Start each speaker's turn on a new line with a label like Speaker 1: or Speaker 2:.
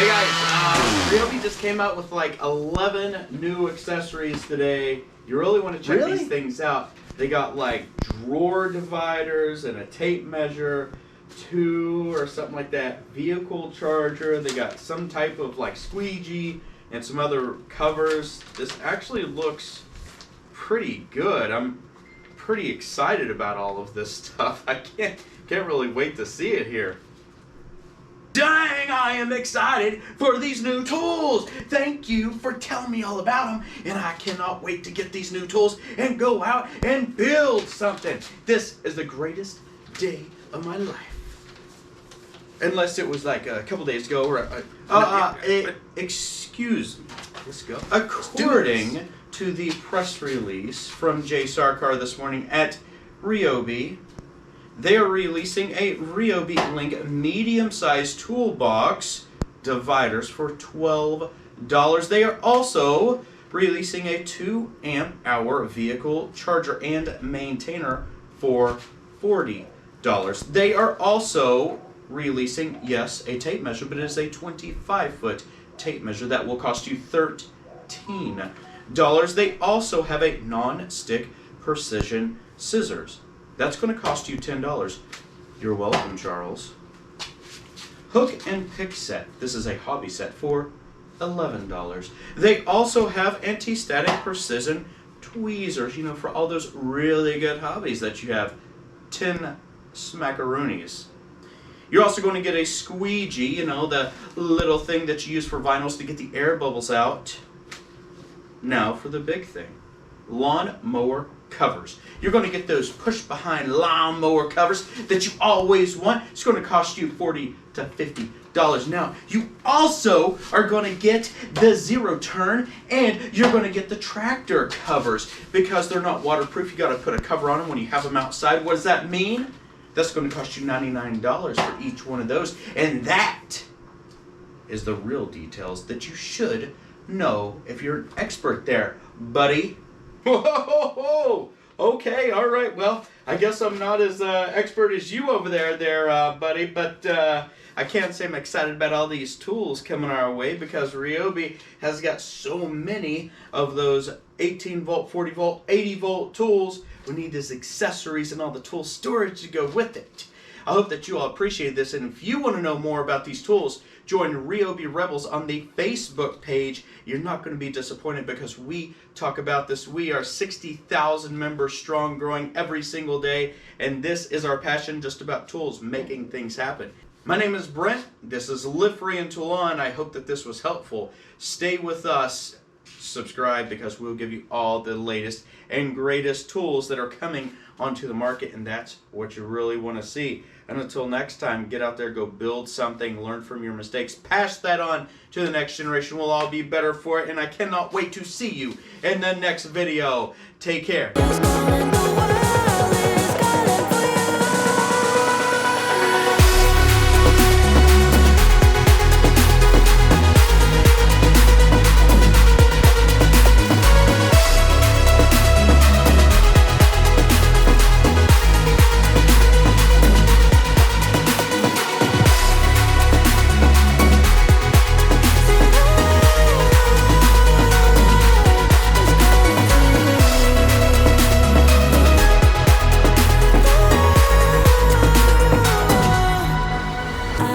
Speaker 1: Hey guys, Ryobi just came out with like 11 new accessories today. You really want to check these things out. They got like drawer dividers and a tape measure, 2 or something like that, vehicle charger. They got some type of like squeegee and some other covers. This actually looks pretty good. I'm pretty excited about all of this stuff. I can't really wait to see it here. Dang, I am excited for these new tools. Thank you for telling me all about them, and I cannot wait to get these new tools and go out and build something. This is the greatest day of my life. Unless it was like a couple days ago or excuse me. Let's go. According to the press release from Jay Sarkar this morning at Ryobi, they are releasing a Ryobi Link medium-sized toolbox dividers for $12. They are also releasing a 2-amp-hour vehicle charger and maintainer for $40. They are also releasing, yes, a tape measure, but it is a 25-foot tape measure that will cost you $13. They also have a non-stick precision scissors. That's going to cost you $10. You're welcome, Charles. Hook and pick set. This is a hobby set for $11. They also have anti-static precision tweezers, you know, for all those really good hobbies that you have. 10 smackaroonies. You're also going to get a squeegee, you know, the little thing that you use for vinyls to get the air bubbles out. Now for the big thing. Lawn mower covers. You're going to get those push-behind lawn mower covers that you always want. It's going to cost you $40 to $50. Now, you also are going to get the zero turn, and you're going to get the tractor covers because they're not waterproof. You got to put a cover on them when you have them outside. What does that mean? That's going to cost you $99 for each one of those, and that is the real details that you should know if you're an expert there, buddy. Whoa! Okay, all right. Well, I guess I'm not as expert as you over there, buddy. But I can't say I'm excited about all these tools coming our way because Ryobi has got so many of those 18-volt, 40-volt, 80-volt tools. We need these accessories and all the tool storage to go with it. I hope that you all appreciate this, and if you want to know more about these tools, join Ryobi Rebels on the Facebook page. You're not going to be disappointed because we talk about this. We are 60,000 members strong, growing every single day, and this is our passion, just about tools, making things happen. My name is Brent. This is Live Free and Tool On. I hope that this was helpful. Stay with us. Subscribe because we'll give you all the latest and greatest tools that are coming onto the market, and that's what you really want to see. And until next time, get out there, go build something, learn from your mistakes, pass that on to the next generation. We'll all be better for it, and I cannot wait to see you in the next video. Take care.